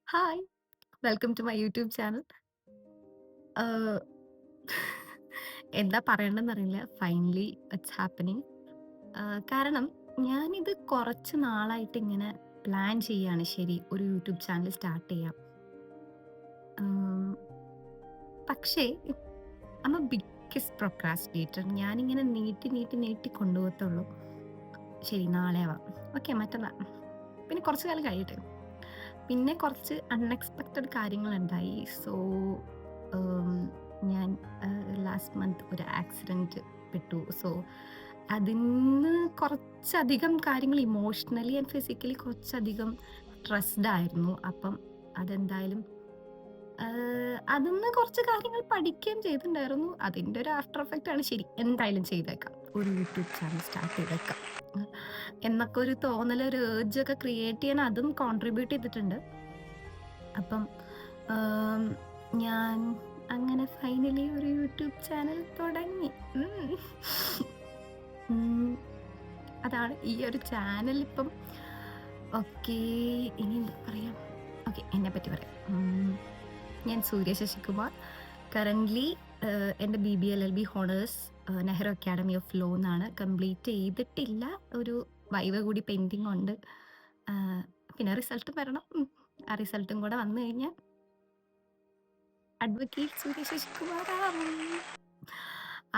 Hi! Welcome to my YouTube channel. Ah എന്താ പറയണ്ടെന്നറിയില്ല. Finally it's happening. കാരണം ഞാനിത് കുറച്ച് നാളായിട്ട് ഇങ്ങനെ പ്ലാൻ ചെയ്യാണ്. ശരി, ഒരു യൂട്യൂബ് ചാനൽ സ്റ്റാർട്ട് ചെയ്യാം. ആഹ് പക്ഷേ ഐ എം എ ബിഗ്ഗസ്റ്റ് പ്രൊക്രാസ്റ്റിനേറ്റർ. ഞാനിങ്ങനെ നീട്ടി, നീട്ടി, നീട്ടി കൊണ്ടുപോകത്തുള്ളൂ. ശരി, നാളെ ആവാം. ഓക്കെ, മറ്റന്നാ. പിന്നെ കുറച്ച് കാലം കഴിയട്ടെ. പിന്നെ കുറച്ച് അൺഎക്സ്പെക്റ്റഡ് കാര്യങ്ങളുണ്ടായി. സോ, ഉം, ഞാൻ ലാസ്റ്റ് മന്ത് ഒരു ആക്സിഡന്റ് പെട്ടു. സോ, അതിന്ന് കുറച്ചധികം കാര്യങ്ങൾ ഇമോഷണലി ആൻഡ് ഫിസിക്കലി കുറച്ചധികം സ്ട്രെസ്ഡ് ആയിരുന്നു. അപ്പം അതെന്തായാലും അതിന്ന് കുറച്ച് കാര്യങ്ങൾ പഠിക്കുകയും ചെയ്തിട്ടുണ്ടായിരുന്നു. അതിന്റെ ഒരു ആഫ്റ്റർ എഫക്റ്റ് ആണ്. ശരി, എന്തായാലും ചെയ്തേക്കാം. ഒരു യൂട്യൂബ് ചാനൽ സ്റ്റാർട്ട് ചെയ്തേക്കാം. ഉം, എന്നൊക്കെ ഒരു തോന്നൽ, ഒരു ഏർജ് ഒക്കെ ക്രിയേറ്റ് ചെയ്യാൻ അതും കോൺട്രിബ്യൂട്ട് ചെയ്തിട്ടുണ്ട്. അപ്പം ആം, ഞാൻ അങ്ങനെ ഫൈനലി ഒരു യൂട്യൂബ് ചാനൽ തുടങ്ങി. ഉം. ഉം. അതാണ് ഈ ഒരു ചാനൽ ഇപ്പം. ഓക്കേ, ഇനി എന്താ പറയാ? ഓക്കെ, എന്നെപ്പറ്റി പറയാം. ഞാൻ സൂര്യ ശശികുമാർ. കറന്റ്ലി എൻ്റെ BBA LLB honours Nehru academy of law എന്നാണ്. കംപ്ലീറ്റ് ചെയ്തിട്ടില്ല. ഒരു വൈവ കൂടി പെൻഡിങ് ഉണ്ട്. പിന്നെ റിസൾട്ടും വരണം. ആ റിസൾട്ടും കൂടെ വന്നു കഴിഞ്ഞാൽ അഡ്വക്കേറ്റ് സൂര്യ ശശികുമാറാവും.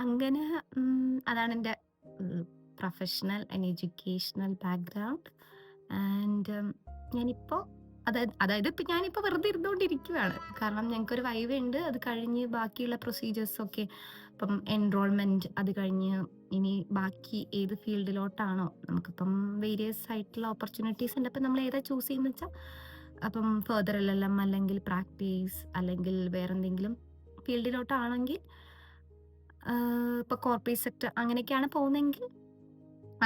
അങ്ങനെ അതാണ് എൻ്റെ professional and educational background. And ഞാനിപ്പോ അതായത് ഇപ്പം ഞാനിപ്പോൾ വെറുതെ ഇരുന്നുകൊണ്ടിരിക്കുകയാണ്. കാരണം ഞങ്ങൾക്കൊരു വൈവ ഉണ്ട്. അത് കഴിഞ്ഞ് ബാക്കിയുള്ള പ്രൊസീജിയേഴ്സ് ഒക്കെ, ഇപ്പം എൻറോൾമെന്റ് അത് കഴിഞ്ഞ് ഇനി ബാക്കി ഏത് ഫീൽഡിലോട്ടാണോ, നമുക്കിപ്പം വേരിയസ് ആയിട്ടുള്ള ഓപ്പർച്യൂണിറ്റീസ് ഉണ്ട്. അപ്പം നമ്മൾ ഏതാ ചൂസ് ചെയ്യുന്നത് വെച്ചാൽ, അപ്പം ഫർദർ LLM അല്ലെങ്കിൽ പ്രാക്ടീസ് അല്ലെങ്കിൽ വേറെന്തെങ്കിലും ഫീൽഡിലോട്ടാണെങ്കിൽ, ഇപ്പോൾ കോർപ്പറേറ്റ് സെക്ടർ അങ്ങനെയൊക്കെയാണ് പോകുന്നതെങ്കിൽ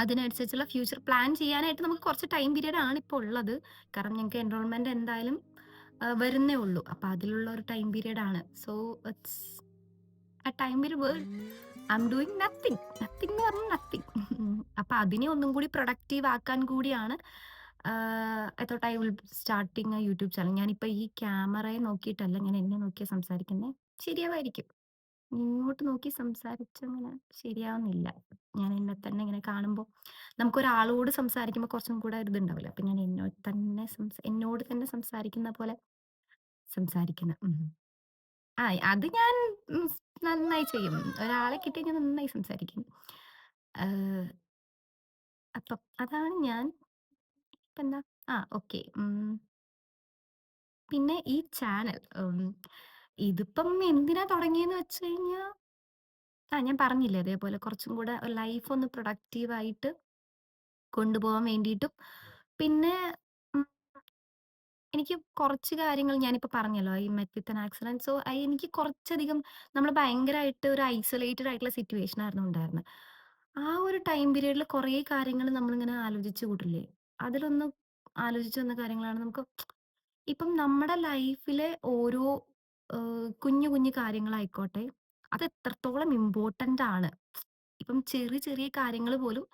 അതിനനുസരിച്ചുള്ള ഫ്യൂച്ചർ പ്ലാൻ ചെയ്യാനായിട്ട് നമുക്ക് കുറച്ച് ടൈം പീരിയഡ് ആണ് ഇപ്പോൾ ഉള്ളത്. കാരണം ഞങ്ങൾക്ക് എൻറോൾമെന്റ് എന്തായാലും വരുന്നേ ഉള്ളൂ. അപ്പോൾ അതിലുള്ള ഒരു ടൈം പീരിയഡ് ആണ്. So it's a time period where I am doing nothing. Nothing എന്ന് പറഞ്ഞാൽ നത്തിങ്. അപ്പോൾ അതിനെ ഒന്നും കൂടി പ്രൊഡക്റ്റീവ് ആക്കാൻ കൂടിയാണ് I thought I will starting A YouTube channel. ഞാനിപ്പോൾ ഈ ക്യാമറയെ നോക്കിയിട്ടല്ല ഞാൻ എന്നെ നോക്കിയാ സംസാരിക്കുന്നത്. ശരിയാവായിരിക്കും. ഇങ്ങോട്ട് നോക്കി സംസാരിച്ചങ്ങനെ ശരിയാവുന്നില്ല. ഞാൻ എന്നെ തന്നെ ഇങ്ങനെ കാണുമ്പോൾ, നമുക്കൊരാളോട് സംസാരിക്കുമ്പോൾ കുറച്ചും കൂടെ ഒരിതുണ്ടാവില്ലേ. അപ്പം ഞാൻ എന്നോട് തന്നെ സംസാരിക്കുന്ന പോലെ സംസാരിക്കണം. ആ, അത് ഞാൻ ഉം, നന്നായി ചെയ്യും. ഒരാളെ കിട്ടിയാൽ ഞാൻ നന്നായി സംസാരിക്കും. ആഹ്, അപ്പം അതാണ് ഞാൻ. ഇപ്പെന്താ? ഓക്കെ. പിന്നെ ഈ ചാനൽ ഇതിപ്പം എന്തിനാ തുടങ്ങിയെന്ന് വെച്ച് കഴിഞ്ഞാ, ഞാൻ പറഞ്ഞില്ലേ അതേപോലെ കുറച്ചും കൂടെ ലൈഫ് ഒന്ന് പ്രൊഡക്റ്റീവായിട്ട് കൊണ്ടുപോകാൻ വേണ്ടിയിട്ടും, പിന്നെ ഉം, എനിക്ക് കുറച്ച് കാര്യങ്ങൾ ഞാനിപ്പോ പറഞ്ഞല്ലോ, I met with an accident. So എനിക്ക് കുറച്ചധികം നമ്മൾ ഭയങ്കരമായിട്ട് ഒരു ഐസൊലേറ്റഡ് ആയിട്ടുള്ള സിറ്റുവേഷൻ ആയിരുന്നു ഉണ്ടായിരുന്നത്. ആ ഒരു ടൈം പീരിയഡിൽ കുറേ കാര്യങ്ങൾ നമ്മളിങ്ങനെ ആലോചിച്ച് കൂട്ടില്ലേ, അതിലൊന്ന് ആലോചിച്ച് വന്ന കാര്യങ്ങളാണ് നമുക്ക്. ഇപ്പം നമ്മുടെ ലൈഫിലെ ഓരോ കുഞ്ഞു കുഞ്ഞു കാര്യങ്ങളായിക്കോട്ടെ, അത് എത്രത്തോളം ഇമ്പോർട്ടന്റ് ആണ്. ഇപ്പം ചെറിയ ചെറിയ കാര്യങ്ങൾ പോലും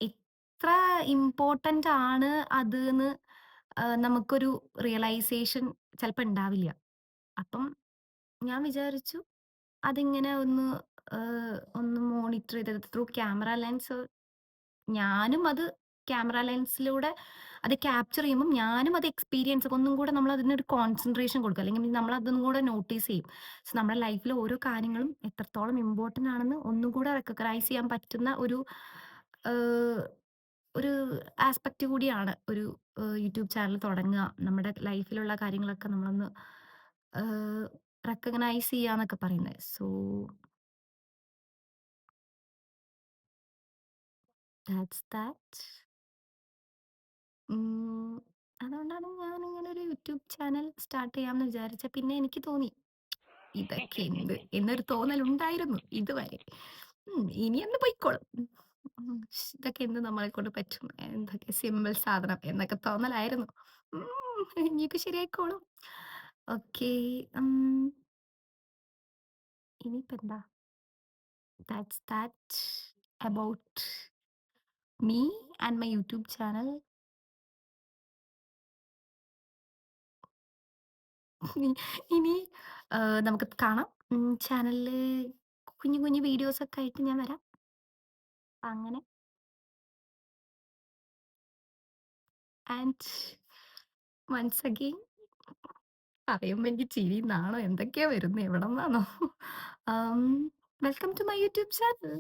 എത്ര ഇമ്പോർട്ടന്റ് ആണ് അത്ന്ന് നമുക്കൊരു റിയലൈസേഷൻ ചിലപ്പോൾ ഉണ്ടാവില്ല. അപ്പം ഞാൻ വിചാരിച്ചു അതിങ്ങനെ ഒന്ന് മോണിറ്റർ ചെയ്തത് ത്രൂ ക്യാമറ ലെൻസ്. ഞാനും അത് ക്യാമറ ലെൻസിലൂടെ അത് ക്യാപ്ചർ ചെയ്യുമ്പം ഞാനും അത് എക്സ്പീരിയൻസ് ഒന്നും കൂടെ നമ്മൾ അതിനൊരു കോൺസെൻട്രേഷൻ കൊടുക്കും. അല്ലെങ്കിൽ നമ്മൾ അതും കൂടെ നോട്ടീസ് ചെയ്യും. സോ നമ്മുടെ ലൈഫിലെ ഓരോ കാര്യങ്ങളും എത്രത്തോളം ഇമ്പോർട്ടന്റ് ആണെന്ന് ഒന്നും കൂടെ റെക്കഗ്നൈസ് ചെയ്യാൻ പറ്റുന്ന ഏഹ്, ഒരു ആസ്പെക്റ്റ് കൂടിയാണ് ഒരു യൂട്യൂബ് ചാനൽ തുടങ്ങുക. നമ്മുടെ ലൈഫിലുള്ള കാര്യങ്ങളൊക്കെ നമ്മളൊന്ന് ഏഹ്, റെക്കഗ്നൈസ് ചെയ്യാന്നൊക്കെ പറയുന്നത്. So that's that. ഉം. അതുകൊണ്ടാണ് ഞാനിങ്ങനെ ഒരു യൂട്യൂബ് ചാനൽ സ്റ്റാർട്ട് ചെയ്യാമെന്ന് വിചാരിച്ചത്. പിന്നെ എനിക്ക് തോന്നി, ഇതൊക്കെ എന്ത് എന്നൊരു തോന്നലുണ്ടായിരുന്നു ഇതുവരെ. ഇനിയൊന്ന് പൊയ്ക്കോളും. ഇതൊക്കെ എന്ത് നമ്മളെക്കൊണ്ട് പറ്റും. എന്തൊക്കെ സിമ്പിൾ സാധനം എന്നൊക്കെ തോന്നലായിരുന്നു. ഇനിയൊക്കെ ശരിയായിക്കോളും. ഓക്കേ. ഉം. ഇനിയിപ്പെന്താ? That's that about me and my YouTube channel. ഇനി ഇനി നമുക്ക് കാണാം. ചാനലില് കുഞ്ഞു കുഞ്ഞു വീഡിയോസൊക്കെ ആയിട്ട് ഞാൻ വരാം. അങ്ങനെ ആൻഡ് വൺസ് അഗെയിൻ പറയുമ്പോ എനിക്ക് ചിരിയും നാണവും എന്തൊക്കെയോ വരുന്നു. എവിടന്നാന്നോ? Um welcome to my YouTube channel.